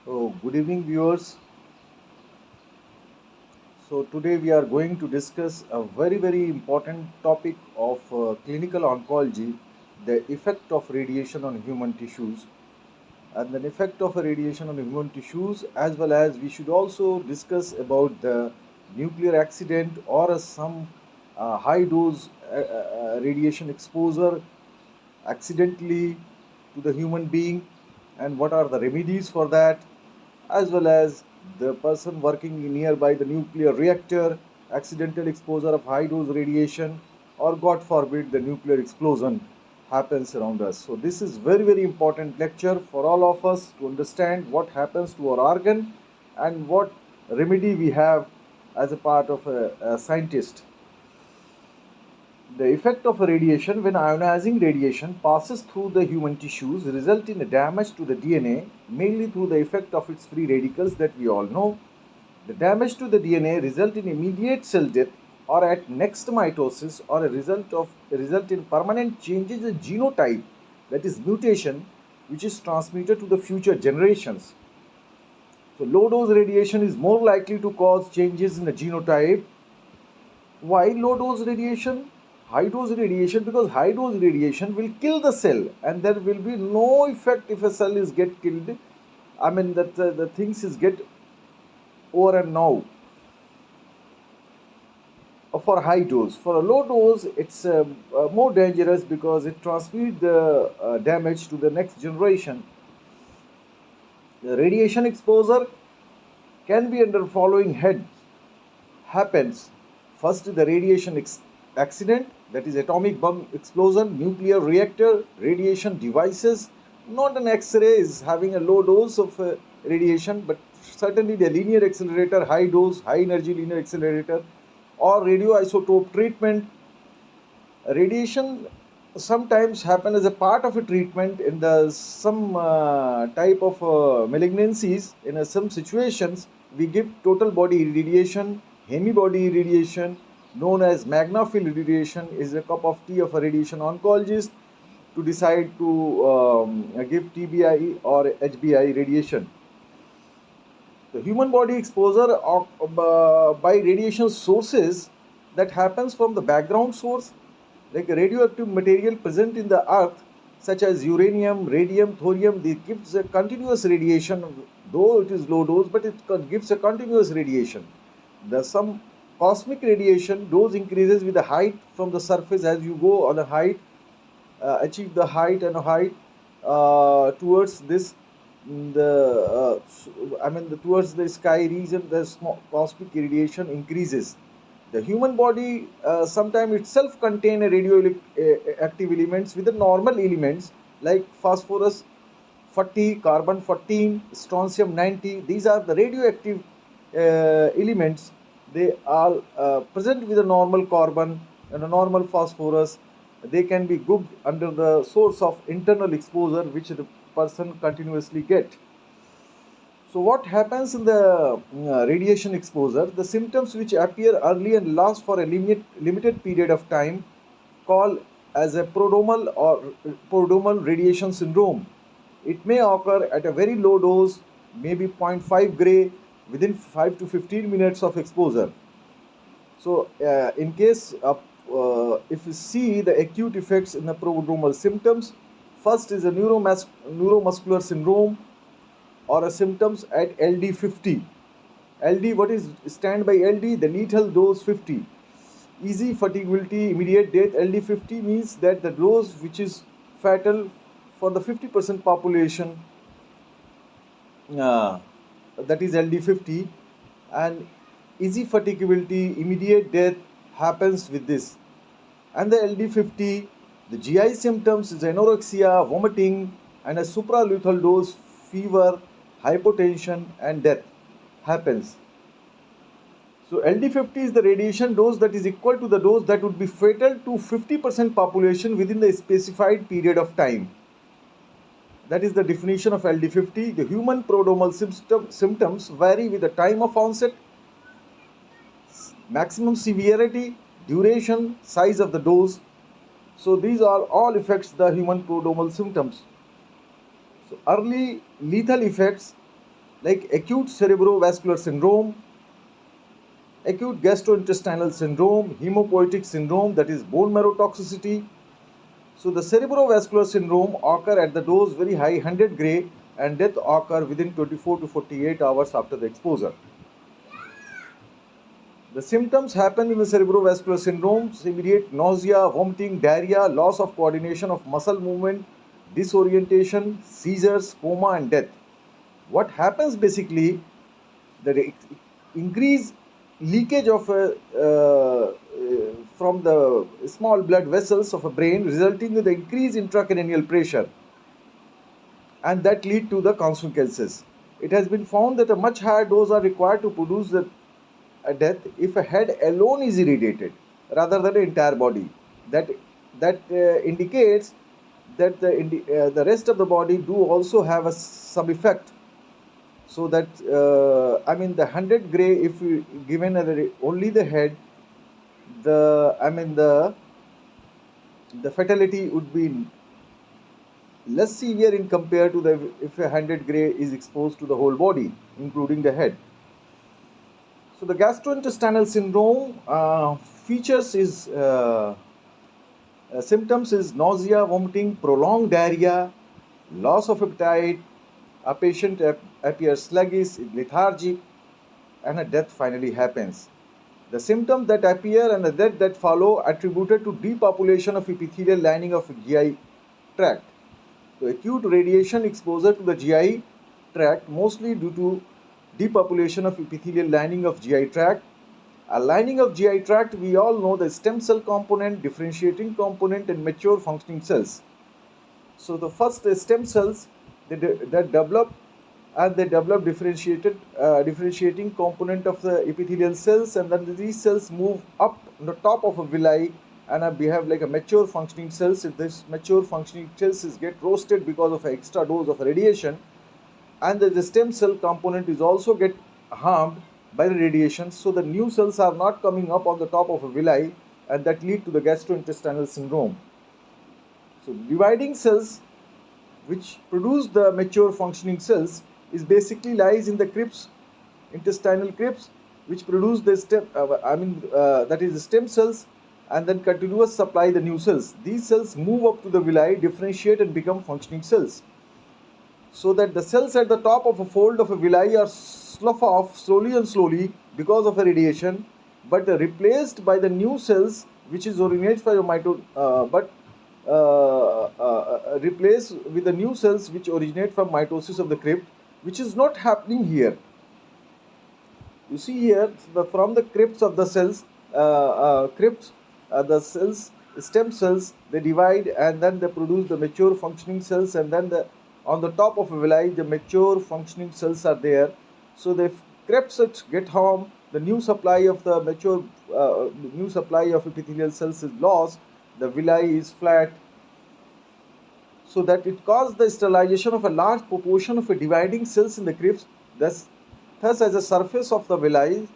Oh, good evening, viewers. So, today we are going to discuss a very important topic of clinical oncology, the effect of radiation on human tissues, and the effect of a radiation on human tissues, as well as we should also discuss about the nuclear accident or some high dose radiation exposure accidentally to the human being, and what are the remedies for that, as well as the person working nearby the nuclear reactor, accidental exposure of high dose radiation, or God forbid the nuclear explosion happens around us. So this is very important lecture for all of us to understand what happens to our organ and what remedy we have as a part of a scientist. The effect of a radiation when ionizing radiation passes through the human tissues result in a damage to the DNA, mainly through the effect of its free radicals that we all know. The damage to the DNA result in immediate cell death or at next mitosis, or a result in permanent changes in genotype, that is mutation, which is transmitted to the future generations. So low dose radiation is more likely to cause changes in the genotype. Why low dose radiation? High dose radiation, because high dose radiation will kill the cell and there will be no effect if a cell is get killed. I mean that the things is get over and now. For high dose, for a low dose it's more dangerous because it transmits the damage to the next generation. The radiation exposure can be under following heads happens. First, the radiation accident, that is atomic bomb explosion, nuclear reactor, radiation devices. Not an X-ray is having a low dose of radiation, but certainly the linear accelerator, high dose, high energy linear accelerator, or radioisotope treatment. Radiation sometimes happen as a part of a treatment in the some type of malignancies. In some situations we give total body irradiation, hemi-body irradiation, known as magna-field irradiation, is a cup of tea of a radiation oncologist to decide to give TBI or HBI radiation. The human body exposure by radiation sources that happens from the background source, like radioactive material present in the earth, such as uranium, radium, thorium. They gives a continuous radiation, though it is low dose, but it gives a continuous radiation. The some cosmic radiation dose increases with the height from the surface. As you go on a height, achieve the height and height towards this towards the sky region, the cosmic radiation increases. The human body sometimes itself contain a radioactive elements with the normal elements like phosphorus 40, carbon 14, strontium 90. These are the radioactive elements. They are present with a normal carbon and a normal phosphorus. They can be grouped under the source of internal exposure which the person continuously get. So what happens in the radiation exposure? The symptoms which appear early and last for a limited period of time, called as a prodromal radiation syndrome. It may occur at a very low dose, maybe zero point 0.5 gray, within 5 to 15 minutes of exposure. So in case of, if you see the acute effects in the prodromal symptoms, first is a neuromuscular syndrome, or a symptoms at LD50. LD, what is stand by LD? The lethal dose 50. Easy fatigability, immediate death. LD50 means that the dose which is fatal for the 50% population, that is LD50. And easy fatigability, immediate death happens with this. And the LD50, the GI symptoms is anorexia, vomiting, and a supralethal dose, fever, hypotension, and death happens. So LD50 is the radiation dose that is equal to the dose that would be fatal to 50% population within the specified period of time. That is the definition of LD50. The human prodromal symptoms vary with the time of onset, maximum severity, duration, size of the dose. So these are all affects the human prodromal symptoms. So early lethal effects like acute cerebrovascular syndrome, acute gastrointestinal syndrome, hemopoietic syndrome, that is bone marrow toxicity. So the cerebrovascular syndrome occur at the dose very high, 100 gray, and death occur within 24 to 48 hours after the exposure. The symptoms happen in the cerebrovascular syndrome: immediate nausea, vomiting, diarrhea, loss of coordination of muscle movement, disorientation, seizures, coma, and death. What happens basically, the increase leakage of from the small blood vessels of a brain, resulting in the increased intracranial pressure, and that lead to the consequences. It has been found that a much higher dose are required to produce a death if a head alone is irradiated rather than the entire body. That indicates that the rest of the body do also have a sub effect. So that I mean the 100 gray, if we given only the head, the fatality would be less severe in compared to the if a 100 gray is exposed to the whole body, including the head. So the gastrointestinal syndrome features is symptoms is nausea, vomiting, prolonged diarrhea, loss of appetite. A patient appears sluggish, lethargic, and a death finally happens. The symptoms that appear and the death that follow attributed to depopulation of epithelial lining of GI tract. So acute radiation exposure to the GI tract, mostly due to depopulation of epithelial lining of GI tract. A lining of GI tract, we all know the stem cell component, differentiating component, and mature functioning cells. So the first stem cells that develop, and they develop differentiating component of the epithelial cells, and then these cells move up on the top of a villi and behave like a mature functioning cells. If this mature functioning cells get roasted because of an extra dose of radiation, and the stem cell component is also get harmed by the radiation, so the new cells are not coming up on the top of a villi, and that lead to the gastrointestinal syndrome. So dividing cells which produce the mature functioning cells is basically lies in the crypts, intestinal crypts, which produce the stem that is the stem cells, and then continuous supply the new cells. These cells move up to the villi, differentiate, and become functioning cells. So that the cells at the top of a fold of a villi are slough off slowly and slowly because of a radiation, but replaced by the new cells which is originated from replaced with the new cells which originate from mitosis of the crypt, which is not happening here. You see here, from the crypts of the cells, the cells, stem cells, they divide and then they produce the mature functioning cells, and then on the top of a villi, the mature functioning cells are there. So the crypts get harmed, the new supply of the new supply of epithelial cells is lost, the villi is flat, so that it caused the sterilization of a large proportion of dividing cells in the crypts. Thus as the surface of the villi,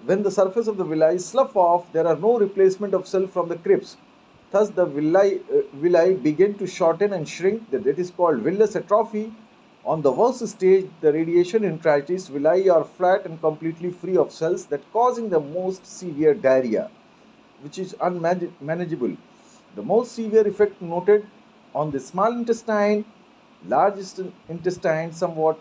when the surface of the villi slough off, there are no replacement of cell from the crypts. Thus the villi begin to shorten and shrink. That is called villous atrophy. On the worst stage, the radiation intratis, villi are flat and completely free of cells, that causing the most severe diarrhea, which is unmanageable. The most severe effect noted on the small intestine. Large intestine somewhat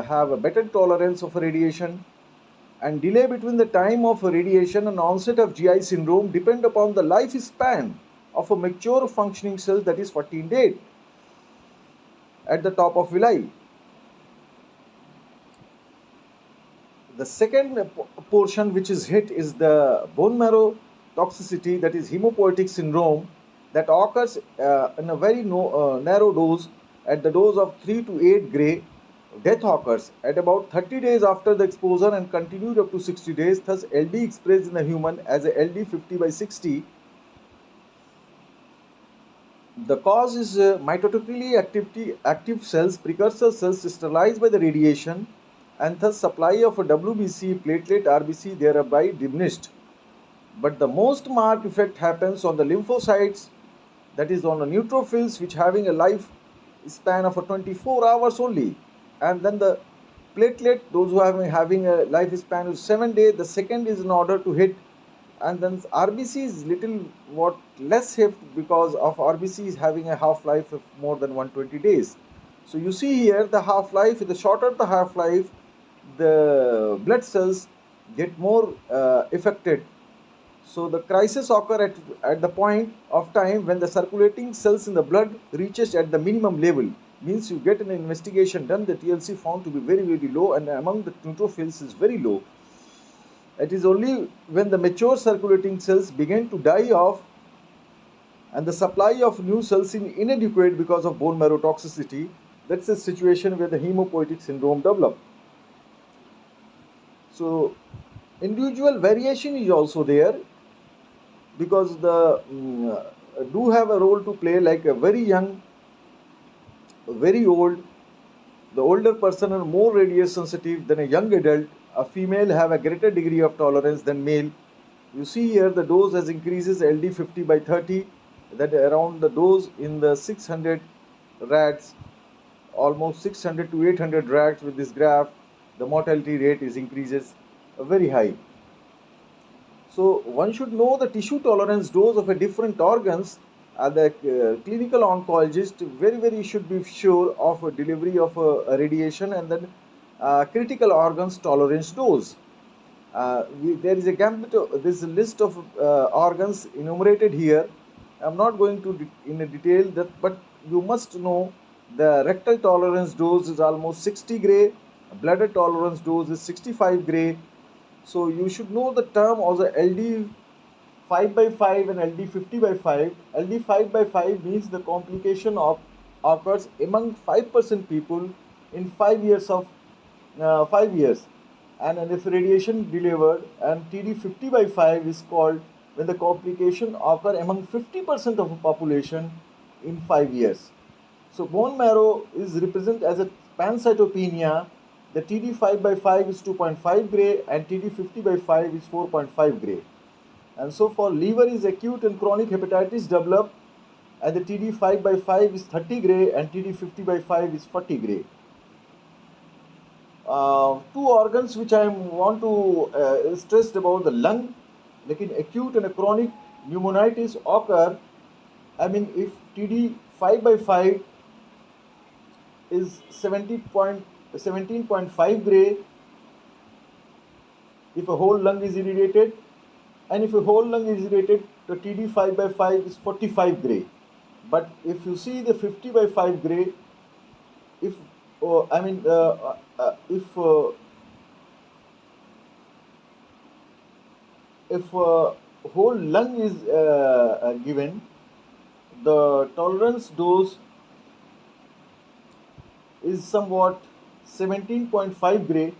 have a better tolerance of radiation, and delay between the time of radiation and onset of GI syndrome depend upon the lifespan of a mature functioning cell, that is 14 days at the top of villi. The second portion which is hit is the bone marrow toxicity, that is hemopoietic syndrome, that occurs in a very narrow dose, at the dose of 3 to 8 gray. Death occurs at about 30 days after the exposure and continued up to 60 days. Thus LD expressed in the human as a LD 50/60. The cause is mitotically active cells, precursor cells sterilized by the radiation, and thus supply of a WBC, platelet, RBC thereby diminished. But the most marked effect happens on the lymphocytes, that is on the neutrophils, which having a life span of 24 hours only, and then the platelet, those who are having a lifespan of 7 days, the second is in order to hit. And then RBC is little what less hit because of RBC is having a half-life of more than 120 days. So you see here the half-life, the shorter the half-life, the blood cells get more affected. So the crisis occur at the point of time when the circulating cells in the blood reaches at the minimum level. Means you get an investigation done, the TLC found to be very, very low, and among the neutrophils is very low. It is only when the mature circulating cells begin to die off and the supply of new cells is inadequate because of bone marrow toxicity, that's a situation where the hemopoietic syndrome develops. So individual variation is also there because the do have a role to play, like a very young, very old. The older person are more radiation sensitive than a young adult. A female have a greater degree of tolerance than male. You see here the dose as increases LD50 by 30, that around the dose in the 600 rats, almost 600 to 800 rats with this graph, the mortality rate is increases very high. So one should know the tissue tolerance dose of a different organs. The clinical oncologist very should be sure of a delivery of a radiation and then critical organs tolerance dose. There is a gambit. This list of organs enumerated here. I'm not going to in a detail that, but you must know the rectal tolerance dose is almost 60 gray. Bladder tolerance dose is 65 gray. So you should know the term of the LD 5 by 5 and LD 50 by 5. LD 5 by 5 means the complication occurs among 5% people in 5 years of 5 years. And if radiation delivered, and TD 50 by 5 is called when the complication occur among 50% of the population in 5 years. So bone marrow is represented as a pancytopenia. The TD 5 by 5 is 2.5 gray and TD 50 by 5 is 4.5 gray. And so for liver is acute and chronic hepatitis develop, and the TD 5 by 5 is 30 gray and TD 50 by 5 is 40 gray. Two organs which I want to stress about the lung, like in acute and chronic pneumonitis occur. I mean, if TD 5 by 5 is 17.5 gray, if a whole lung is irradiated, and if a whole lung is irritated, the TD 5 by 5 is 45 gray. But if you see the 50 by 5 gray, if if whole lung is given, the tolerance dose is somewhat 17.5 gray,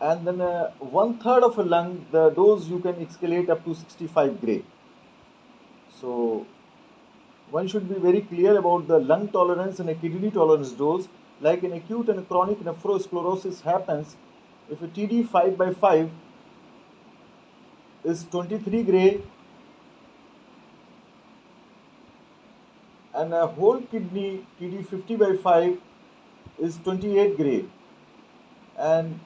and then 1/3 of a lung, the dose you can escalate up to 65 gray. So one should be very clear about the lung tolerance and a kidney tolerance dose. Like in acute and chronic nephrosclerosis happens, if a TD 5 by 5 is 23 gray and a whole kidney TD 50 by 5 is 28 gray, and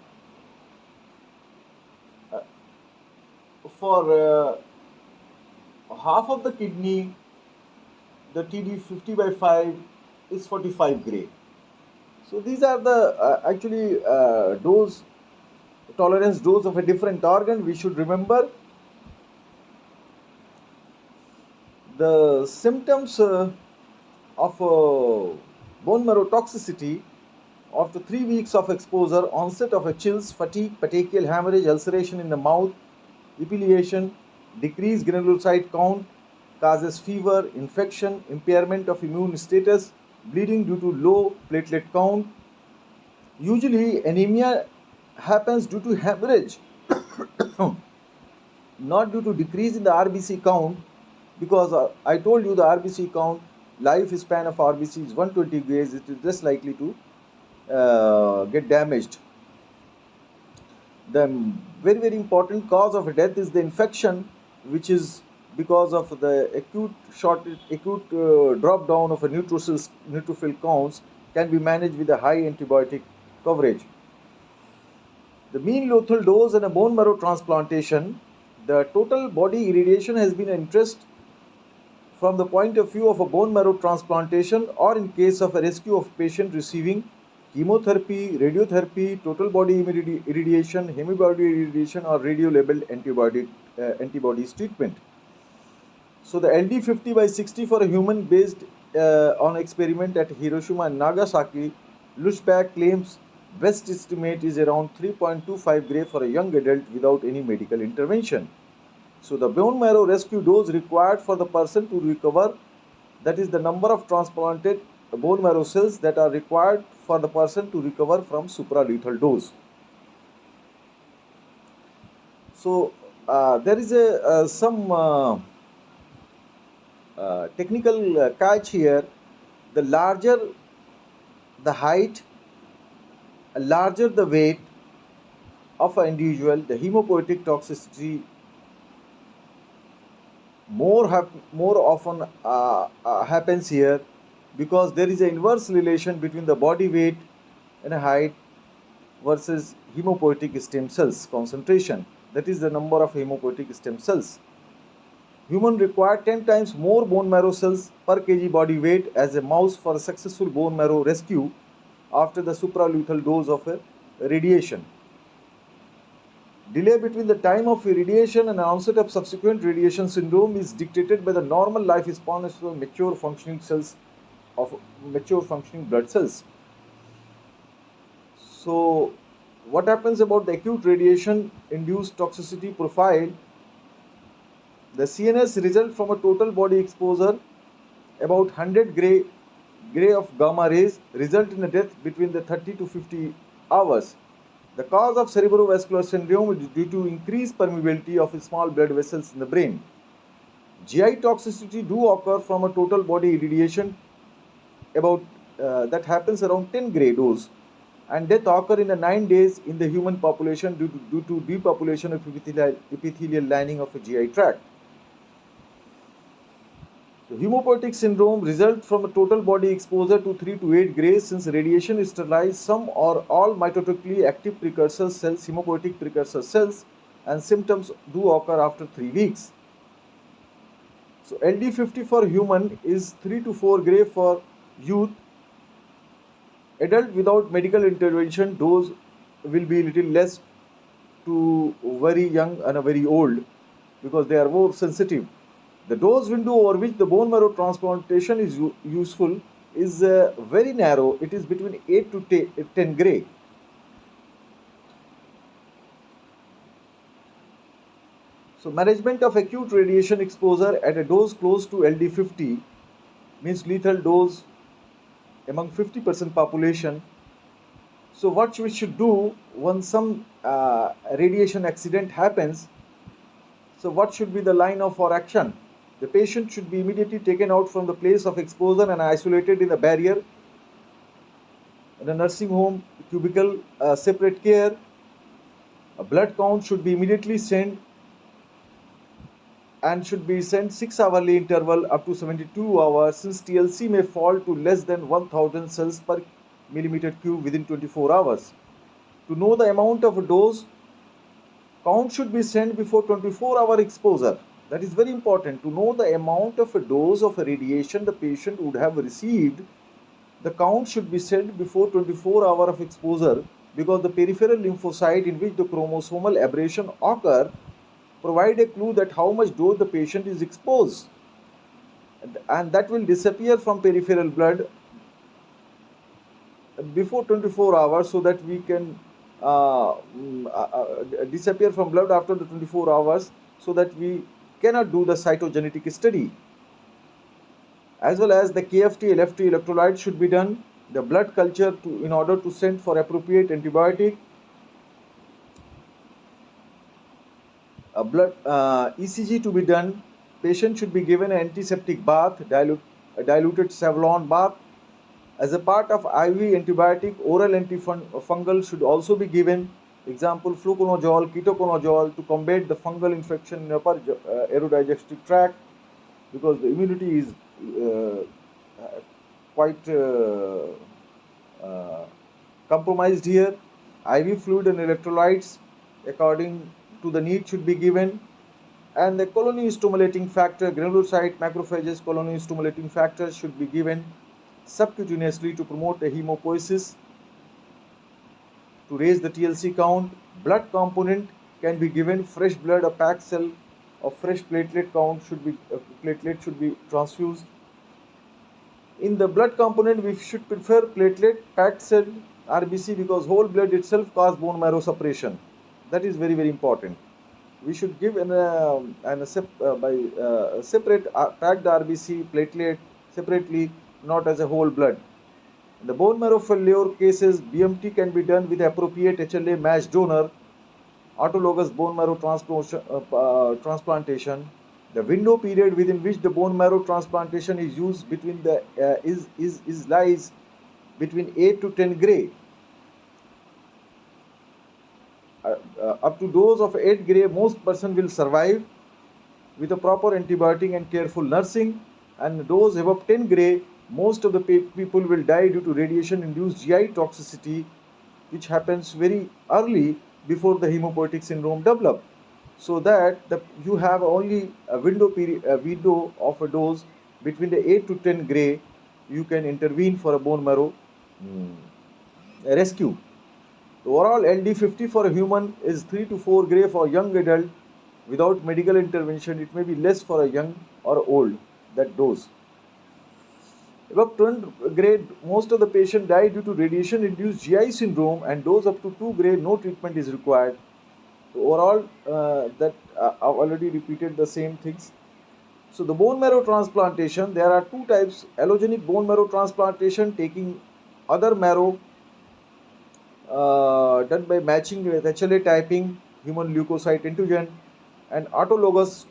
for half of the kidney the TD 50 by 5 is 45 gray. So these are the actually dose tolerance dose of a different organ. We should remember the symptoms of bone marrow toxicity after 3 weeks of exposure: onset of a chills, fatigue, petechial hemorrhage, ulceration in the mouth, epilation, decreased granulocyte count, causes fever, infection, impairment of immune status, bleeding due to low platelet count. Usually anemia happens due to hemorrhage, not due to decrease in the RBC count, because I told you the RBC count, lifespan of RBC is 120 days, it is less likely to get damaged. The very important cause of death is the infection, which is because of the acute drop down of a neutrophil counts, can be managed with a high antibiotic coverage. The mean lethal dose in a bone marrow transplantation, the total body irradiation has been an interest from the point of view of a bone marrow transplantation or in case of a rescue of patient receiving chemotherapy, radiotherapy, total body irradiation, hemibody irradiation or radio-labeled antibodies treatment. So the LD50 by 60 for a human based on experiment at Hiroshima and Nagasaki, Lushbach claims best estimate is around 3.25 gray for a young adult without any medical intervention. So the bone marrow rescue dose required for the person to recover, that is the number of transplanted bone marrow cells that are required for the person to recover from supralethal dose. So there is some technical catch here. The larger the height, larger the weight of an individual, the hemopoietic toxicity more often happens here, because there is an inverse relation between the body weight and height versus hemopoietic stem cells concentration. That is the number of hemopoietic stem cells. Human require 10 times more bone marrow cells per kg body weight as a mouse for a successful bone marrow rescue after the supralethal dose of a radiation. Delay between the time of irradiation and onset of subsequent radiation syndrome is dictated by the normal lifespan of mature functioning blood cells. So, what happens about the acute radiation induced toxicity profile? The CNS result from a total body exposure about 100 gray of gamma rays result in a death between the 30 to 50 hours. The cause of cerebrovascular syndrome is due to increased permeability of small blood vessels in the brain. GI toxicity do occur from a total body irradiation about that happens around 10 gray dose, and death occur in 9 days in the human population due to depopulation of epithelial lining of a GI tract. So hemopoietic syndrome results from a total body exposure to 3 to 8 gray, since radiation sterilizes some or all mitotically active precursor cells, hemopoietic precursor cells, and symptoms do occur after 3 weeks. So LD50 for human is 3 to 4 gray for youth. Adult without medical intervention dose will be little less to very young and very old, because they are more sensitive. The dose window over which the bone marrow transplantation is useful is very narrow. It is between 8 to 10 gray. So management of acute radiation exposure at a dose close to LD50 means lethal dose among 50% population. So what we should do when some radiation accident happens? So what should be the line of our action? The patient should be immediately taken out from the place of exposure and isolated in a barrier, in a nursing home, cubicle, separate care. A blood count should be immediately sent, and should be sent 6-hourly interval up to 72 hours, since TLC may fall to less than 1000 cells per millimeter cube within 24 hours. To know the amount of a dose, count should be sent before 24-hour exposure. That is very important. To know the amount of a dose of a radiation the patient would have received, the count should be sent before 24 hours of exposure, because the peripheral lymphocyte in which the chromosomal aberration occur provide a clue that how much dose the patient is exposed, and that will disappear from peripheral blood before 24 hours, so that we can disappear from blood after the 24 hours, so that we cannot do the cytogenetic study. As well as the KFT, LFT electrolyte should be done, the blood culture in order to send for appropriate antibiotic, a blood ECG to be done. Patient should be given an antiseptic bath, a diluted Savlon bath. As a part of IV antibiotic, oral antifungal should also be given. Example, fluconazole, ketoconazole, to combat the fungal infection in upper aerodigestive tract, because the immunity is quite compromised here. IV fluid and electrolytes according to the need should be given, and the colony stimulating factor, granulocyte macrophages colony stimulating factors should be given subcutaneously to promote a hemopoiesis to raise the TLC count. Blood component can be given fresh blood, a packed cell of fresh platelet count should be platelet should be transfused. In the blood component, we should prefer platelet packed cell RBC because whole blood itself causes bone marrow suppression. That is very very important. We should give separate packed RBC platelet separately, not as a whole blood. In the bone marrow failure cases, BMT can be done with appropriate HLA matched donor, autologous bone marrow transplantation. The window period within which the bone marrow transplantation is used between the lies between 8 to 10 gray. Up to dose of 8 gray, most person will survive with a proper antibiotic and careful nursing, and dose above 10 gray, most of the people will die due to radiation induced GI toxicity, which happens very early before the hemopoietic syndrome develop. So that you have only a window of a dose between the 8 to 10 gray, you can intervene for a bone marrow rescue. The overall LD50 for a human is 3 to 4 gray for young adult. Without medical intervention, it may be less for a young or old, that dose. Above 20 gray, most of the patient die due to radiation induced GI syndrome, and dose up to 2 gray, no treatment is required. So overall, I've already repeated the same things. So the bone marrow transplantation, there are two types: allogenic bone marrow transplantation, taking other marrow done by matching with HLA typing, human leukocyte antigen, and autologous,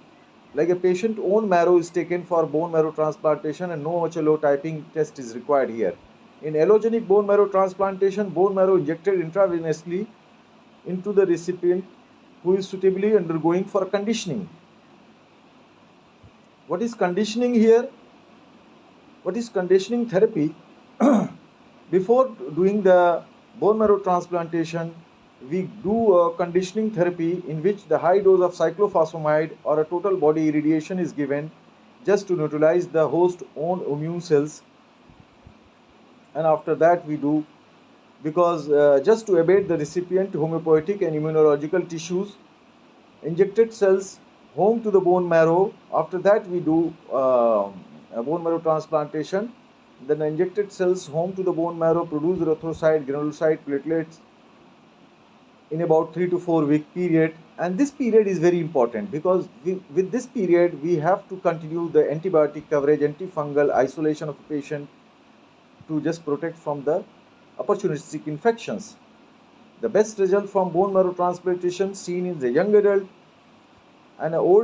like a patient own marrow is taken for bone marrow transplantation and no HLA typing test is required here. In allogenic bone marrow transplantation, bone marrow injected intravenously into the recipient who is suitably undergoing for conditioning. What is conditioning here? What is conditioning therapy? Before doing the bone marrow transplantation, we do a conditioning therapy in which the high dose of cyclophosphamide or a total body irradiation is given just to neutralize the host own immune cells. And after that we do, because just to abate the recipient homeopoietic and immunological tissues, injected cells home to the bone marrow. After that we do a bone marrow transplantation. Then the injected cells home to the bone marrow produce erythrocyte, granulocyte, platelets in about 3 to 4 week period. And this period is very important because with this period we have to continue the antibiotic coverage, antifungal isolation of the patient to just protect from the opportunistic infections. The best result from bone marrow transplantation seen in the young adult and an old